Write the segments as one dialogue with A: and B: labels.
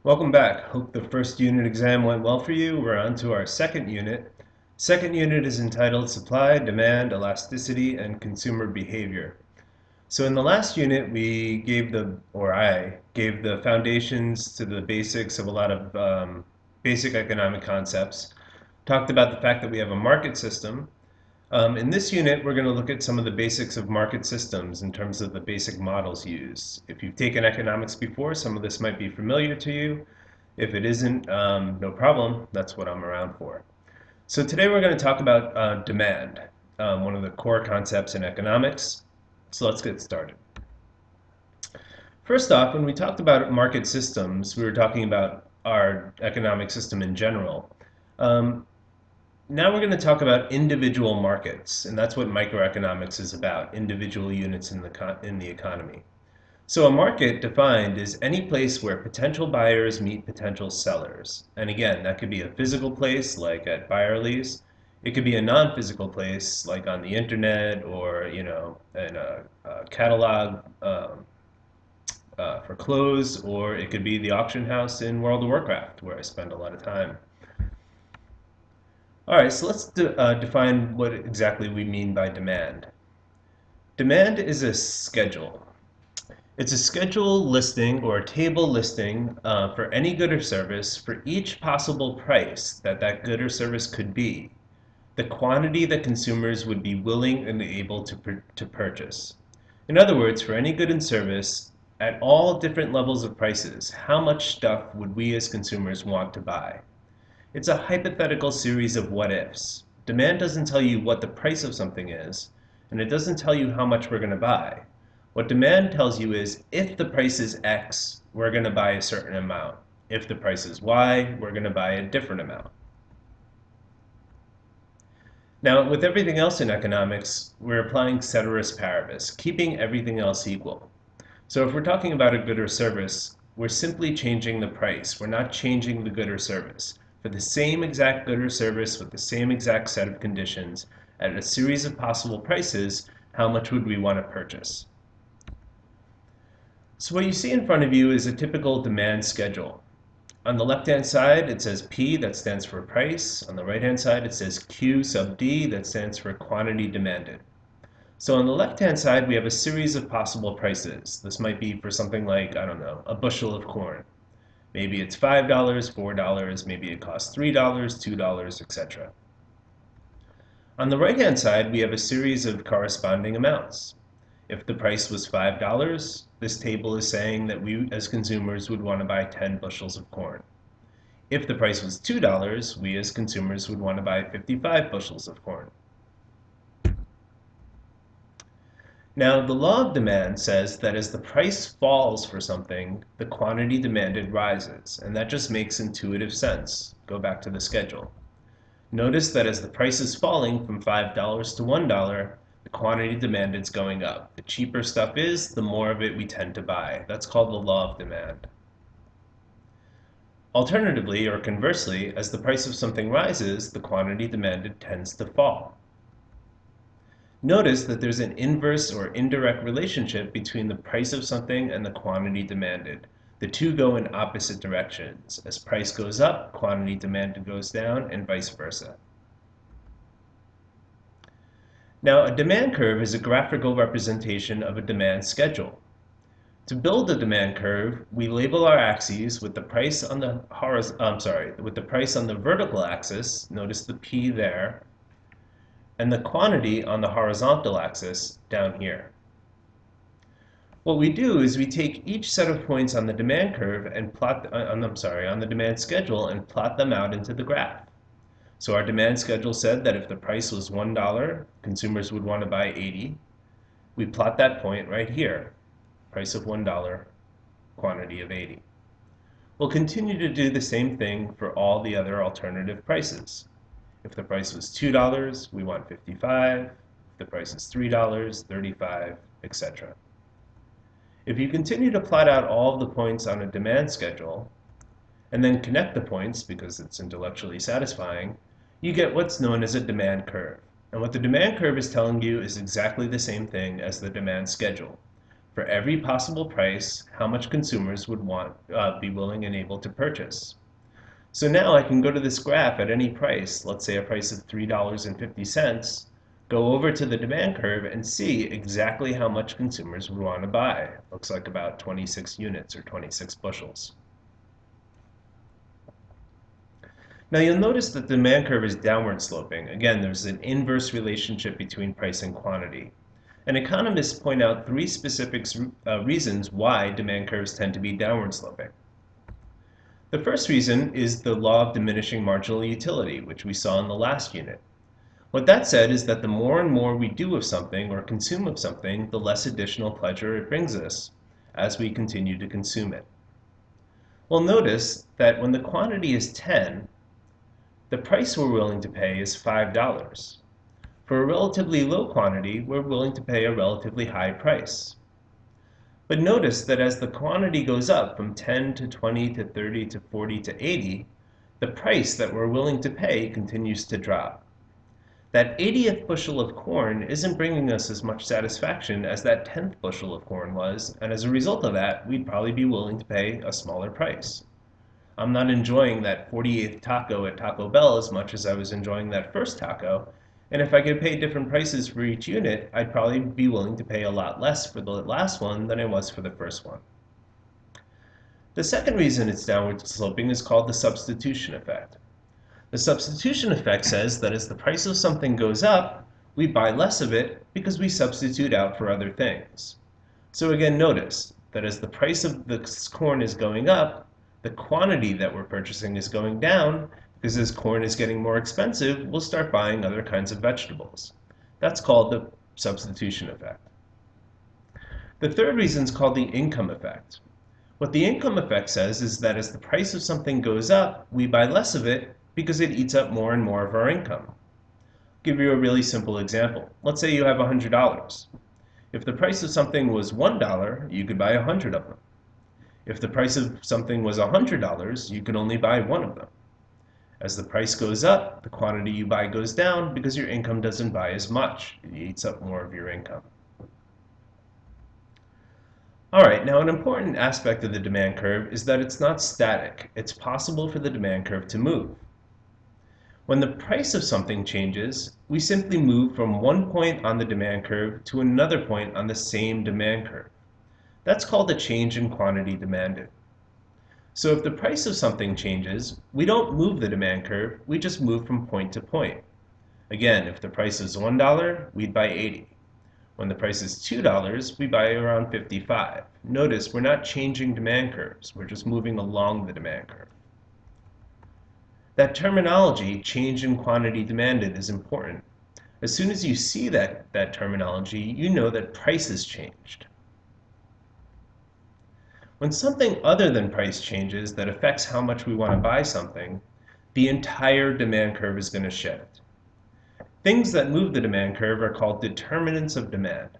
A: Welcome back. Hope the first unit exam went well for you. We're on to our second unit. Second unit is entitled Supply, Demand, Elasticity, and Consumer Behavior. So in the last unit, I gave the foundations to the basics of a lot of basic economic concepts. Talked about the fact that we have a market system. In this unit, we're going to look at some of the basics of market systems in terms of the basic models used. If you've taken economics before, some of this might be familiar to you. If it isn't, no problem. That's what I'm around for. So today we're going to talk about demand, one of the core concepts in economics. So let's get started. First off, when we talked about market systems, we were talking about our economic system in general. Now we're going to talk about individual markets, and that's what microeconomics is about, individual units in the economy. So a market defined is any place where potential buyers meet potential sellers. And again, that could be a physical place like at Byerly's. It could be a non-physical place like on the internet or, in a catalog for clothes, or it could be the auction house in World of Warcraft where I spend a lot of time. All right, so let's define what exactly we mean by demand. Demand is a schedule. It's a schedule listing or a table listing for any good or service for each possible price that good or service could be, the quantity that consumers would be willing and able to purchase. In other words, for any good and service, at all different levels of prices, how much stuff would we as consumers want to buy? It's a hypothetical series of what-ifs. Demand doesn't tell you what the price of something is, and it doesn't tell you how much we're going to buy. What demand tells you is, if the price is X, we're going to buy a certain amount. If the price is Y, we're going to buy a different amount. Now, with everything else in economics, we're applying ceteris paribus, keeping everything else equal. So if we're talking about a good or service, we're simply changing the price. We're not changing the good or service. For the same exact good or service with the same exact set of conditions at a series of possible prices, how much would we want to purchase? So what you see in front of you is a typical demand schedule. On the left-hand side, it says P, that stands for price. On the right-hand side, it says Q sub D, that stands for quantity demanded. So on the left-hand side, we have a series of possible prices. This might be for something like, I don't know, a bushel of corn. Maybe it's $5, $4, maybe it costs $3, $2, etc. On the right-hand side, we have a series of corresponding amounts. If the price was $5, this table is saying that we as consumers would want to buy 10 bushels of corn. If the price was $2, we as consumers would want to buy 55 bushels of corn. Now, the law of demand says that as the price falls for something, the quantity demanded rises, and that just makes intuitive sense. Go back to the schedule. Notice that as the price is falling from $5 to $1, the quantity demanded is going up. The cheaper stuff is, the more of it we tend to buy. That's called the law of demand. Alternatively, or conversely, as the price of something rises, the quantity demanded tends to fall. Notice that there's an inverse or indirect relationship between the price of something and the quantity demanded. The two go in opposite directions. As price goes up, quantity demanded goes down, and vice versa. Now, a demand curve is a graphical representation of a demand schedule. To build a demand curve, we label our axes with the price on the vertical axis, notice the P there, and the quantity on the horizontal axis down here. What we do is we take each set of points on the demand curve and on the demand schedule and plot them out into the graph. So our demand schedule said that if the price was $1, consumers would want to buy 80. We plot that point right here. Price of $1, quantity of 80. We'll continue to do the same thing for all the other alternative prices. If the price was $2, we want 55. If the price is $3, 35, etc. If you continue to plot out all of the points on a demand schedule, and then connect the points because it's intellectually satisfying, you get what's known as a demand curve. And what the demand curve is telling you is exactly the same thing as the demand schedule. for every possible price how much consumers would be willing and able to purchase. So now I can go to this graph at any price, let's say a price of $3.50, go over to the demand curve and see exactly how much consumers would want to buy. Looks like about 26 units or 26 bushels. Now you'll notice that the demand curve is downward sloping. Again, there's an inverse relationship between price and quantity. And economists point out three specific reasons why demand curves tend to be downward sloping. The first reason is the law of diminishing marginal utility, which we saw in the last unit. What that said is that the more and more we do of something or consume of something, the less additional pleasure it brings us as we continue to consume it. Well, notice that when the quantity is 10, the price we're willing to pay is $5. For a relatively low quantity, we're willing to pay a relatively high price. But notice that as the quantity goes up from 10 to 20 to 30 to 40 to 80, the price that we're willing to pay continues to drop. That 80th bushel of corn isn't bringing us as much satisfaction as that 10th bushel of corn was, and as a result of that, we'd probably be willing to pay a smaller price. I'm not enjoying that 48th taco at Taco Bell as much as I was enjoying that first taco, and if I could pay different prices for each unit, I'd probably be willing to pay a lot less for the last one than I was for the first one. The second reason it's downward sloping is called the substitution effect. The substitution effect says that as the price of something goes up, we buy less of it because we substitute out for other things. So again, notice that as the price of the corn is going up, the quantity that we're purchasing is going down because as corn is getting more expensive, we'll start buying other kinds of vegetables. That's called the substitution effect. The third reason is called the income effect. What the income effect says is that as the price of something goes up, we buy less of it because it eats up more and more of our income. I'll give you a really simple example. Let's say you have $100. If the price of something was $1, you could buy 100 of them. If the price of something was $100, you could only buy one of them. As the price goes up, the quantity you buy goes down because your income doesn't buy as much. It eats up more of your income. Alright, now an important aspect of the demand curve is that it's not static. It's possible for the demand curve to move. When the price of something changes, we simply move from one point on the demand curve to another point on the same demand curve. That's called a change in quantity demanded. So if the price of something changes, we don't move the demand curve, we just move from point to point. Again, if the price is $1, we'd buy 80. When the price is $2, we buy around 55. Notice we're not changing demand curves, we're just moving along the demand curve. That terminology, change in quantity demanded, is important. As soon as you see that terminology, you know that price has changed. When something other than price changes that affects how much we want to buy something, the entire demand curve is going to shift. Things that move the demand curve are called determinants of demand.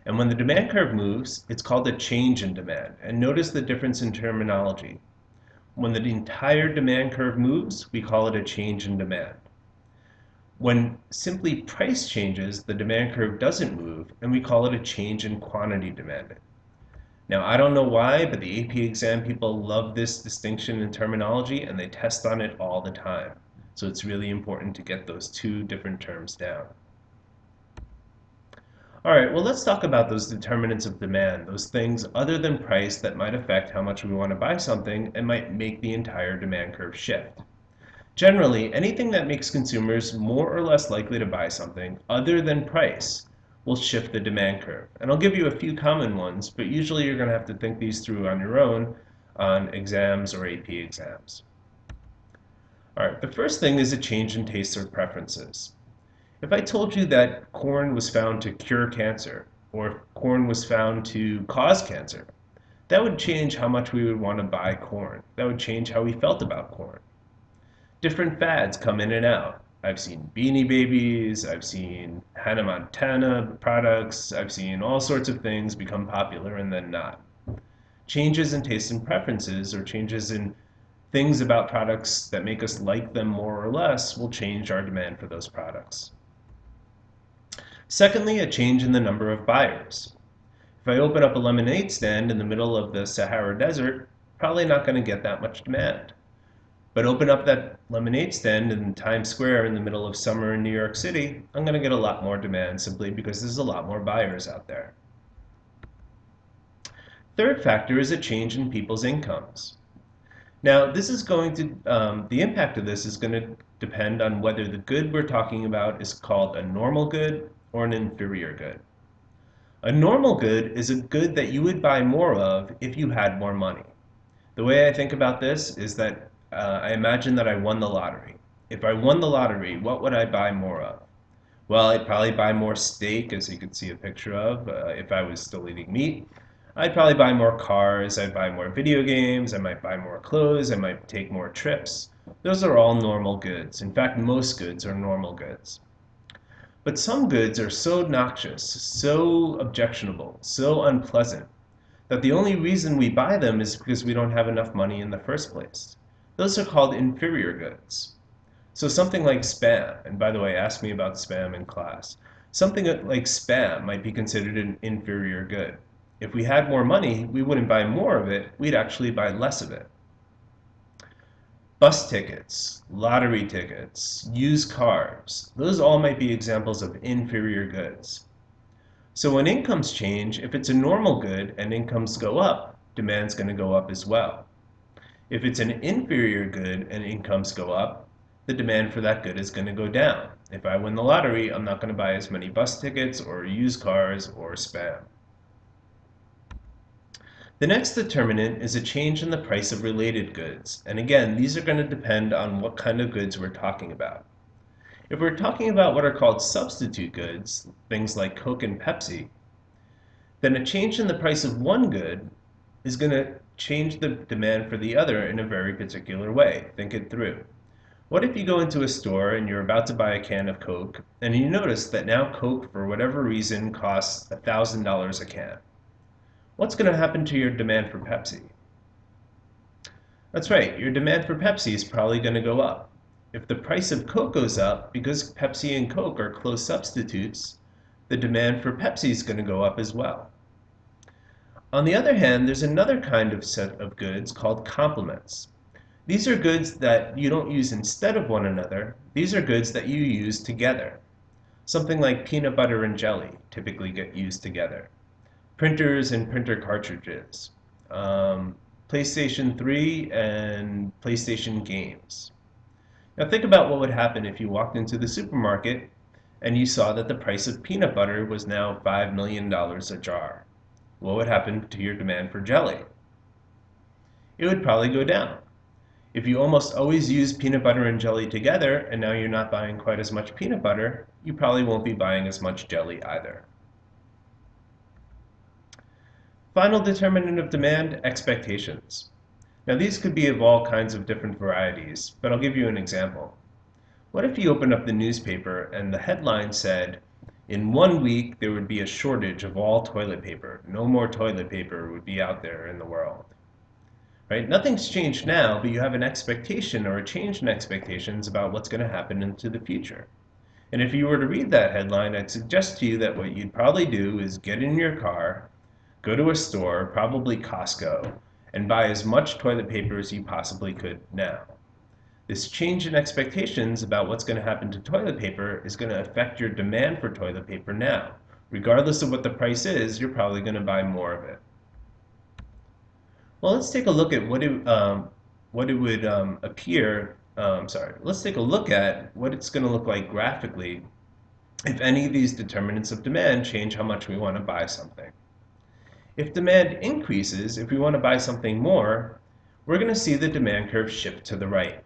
A: And when the demand curve moves, it's called a change in demand. And notice the difference in terminology. When the entire demand curve moves, we call it a change in demand. When simply price changes, the demand curve doesn't move, and we call it a change in quantity demanded. Now, I don't know why, but the AP exam people love this distinction in terminology, and they test on it all the time. So it's really important to get those two different terms down. All right, well, let's talk about those determinants of demand, those things other than price that might affect how much we want to buy something and might make the entire demand curve shift. Generally, anything that makes consumers more or less likely to buy something other than price will shift the demand curve. And I'll give you a few common ones, but usually you're going to have to think these through on your own on exams or AP exams. All right, the first thing is a change in tastes or preferences. If I told you that corn was found to cure cancer, or if corn was found to cause cancer, that would change how much we would want to buy corn. That would change how we felt about corn. Different fads come in and out. I've seen Beanie Babies, I've seen Hannah Montana products, I've seen all sorts of things become popular and then not. Changes in tastes and preferences, or changes in things about products that make us like them more or less, will change our demand for those products. Secondly, a change in the number of buyers. If I open up a lemonade stand in the middle of the Sahara Desert, probably not going to get that much demand. But open up that lemonade stand in Times Square in the middle of summer in New York City, I'm going to get a lot more demand simply because there's a lot more buyers out there. Third factor is a change in people's incomes. Now, the impact of this is going to depend on whether the good we're talking about is called a normal good or an inferior good. A normal good is a good that you would buy more of if you had more money. The way I think about this is that I imagine that I won the lottery. If I won the lottery, what would I buy more of? Well, I'd probably buy more steak, as you can see a picture of, if I was still eating meat. I'd probably buy more cars, I'd buy more video games, I might buy more clothes, I might take more trips. Those are all normal goods. In fact, most goods are normal goods. But some goods are so noxious, so objectionable, so unpleasant, that the only reason we buy them is because we don't have enough money in the first place. Those are called inferior goods. So something like spam, and by the way, ask me about spam in class. Something like spam might be considered an inferior good. If we had more money, we wouldn't buy more of it, we'd actually buy less of it. Bus tickets, lottery tickets, used cars, those all might be examples of inferior goods. So when incomes change, if it's a normal good and incomes go up, demand's going to go up as well. If it's an inferior good and incomes go up, the demand for that good is going to go down. If I win the lottery, I'm not going to buy as many bus tickets or used cars or spam. The next determinant is a change in the price of related goods. And again, these are going to depend on what kind of goods we're talking about. If we're talking about what are called substitute goods, things like Coke and Pepsi, then a change in the price of one good is going to change the demand for the other in a very particular way. Think it through. What if you go into a store and you're about to buy a can of Coke, and you notice that now Coke, for whatever reason, costs $1,000 a can? What's going to happen to your demand for Pepsi? That's right, your demand for Pepsi is probably going to go up. If the price of Coke goes up, because Pepsi and Coke are close substitutes, the demand for Pepsi is going to go up as well. On the other hand, there's another kind of set of goods called complements. These are goods that you don't use instead of one another. These are goods that you use together. Something like peanut butter and jelly typically get used together. Printers and printer cartridges. PlayStation 3 and PlayStation games. Now think about what would happen if you walked into the supermarket and you saw that the price of peanut butter was now $5 million a jar. What would happen to your demand for jelly? It would probably go down. If you almost always use peanut butter and jelly together and now you're not buying quite as much peanut butter, you probably won't be buying as much jelly either. Final determinant of demand, expectations. Now these could be of all kinds of different varieties, but I'll give you an example. What if you opened up the newspaper and the headline said, in 1 week there would be a shortage of all toilet paper. No more toilet paper would be out there in the world. Right? Nothing's changed now, but you have an expectation or a change in expectations about what's going to happen into the future. And if you were to read that headline, I'd suggest to you that what you'd probably do is get in your car, go to a store, probably Costco, and buy as much toilet paper as you possibly could now. This change in expectations about what's going to happen to toilet paper is going to affect your demand for toilet paper now. Regardless of what the price is, you're probably going to buy more of it. Well, let's take a look at let's take a look at what it's going to look like graphically if any of these determinants of demand change how much we want to buy something. If demand increases, if we want to buy something more, we're going to see the demand curve shift to the right.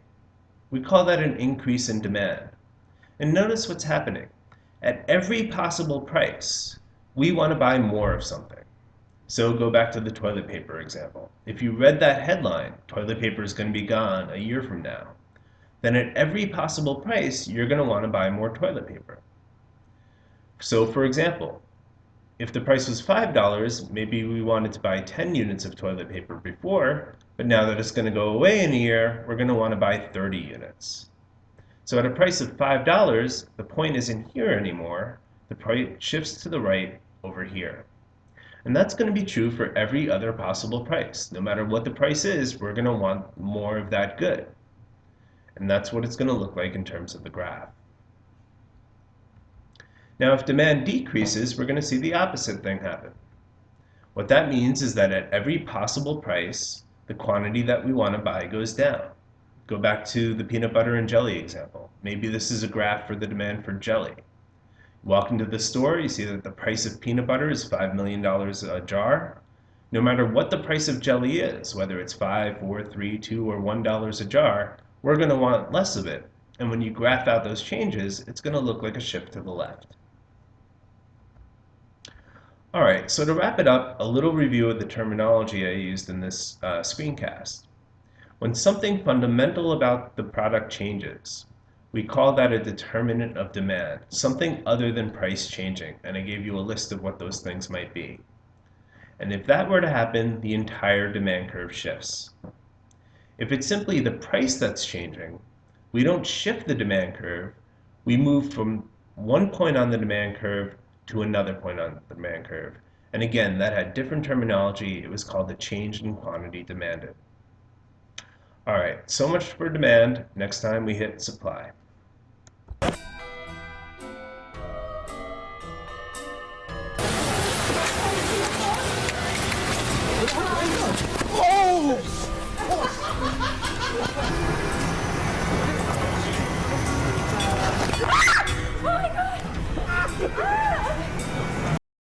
A: We call that an increase in demand. And notice what's happening. At every possible price, we want to buy more of something. So go back to the toilet paper example. If you read that headline, toilet paper is going to be gone a year from now, then at every possible price, you're going to want to buy more toilet paper. So for example, if the price was $5, maybe we wanted to buy 10 units of toilet paper before, but now that it's going to go away in a year, we're going to want to buy 30 units. So at a price of $5, the point isn't here anymore. The price shifts to the right over here. And that's going to be true for every other possible price. No matter what the price is, we're going to want more of that good. And that's what it's going to look like in terms of the graph. Now, if demand decreases, we're going to see the opposite thing happen. What that means is that at every possible price, the quantity that we want to buy goes down. Go back to the peanut butter and jelly example. Maybe this is a graph for the demand for jelly. Walk into the store, you see that the price of peanut butter is $5 million a jar. No matter what the price of jelly is, whether it's $5, $4, $3, $2, or $1 a jar, we're going to want less of it. And when you graph out those changes, it's going to look like a shift to the left. All right, so to wrap it up, a little review of the terminology I used in this screencast. When something fundamental about the product changes, we call that a determinant of demand, something other than price changing, and I gave you a list of what those things might be. And if that were to happen, the entire demand curve shifts. If it's simply the price that's changing, we don't shift the demand curve, we move from one point on the demand curve to another point on the demand curve. And again, that had different terminology. It was called the change in quantity demanded. All right, so much for demand. Next time we hit supply.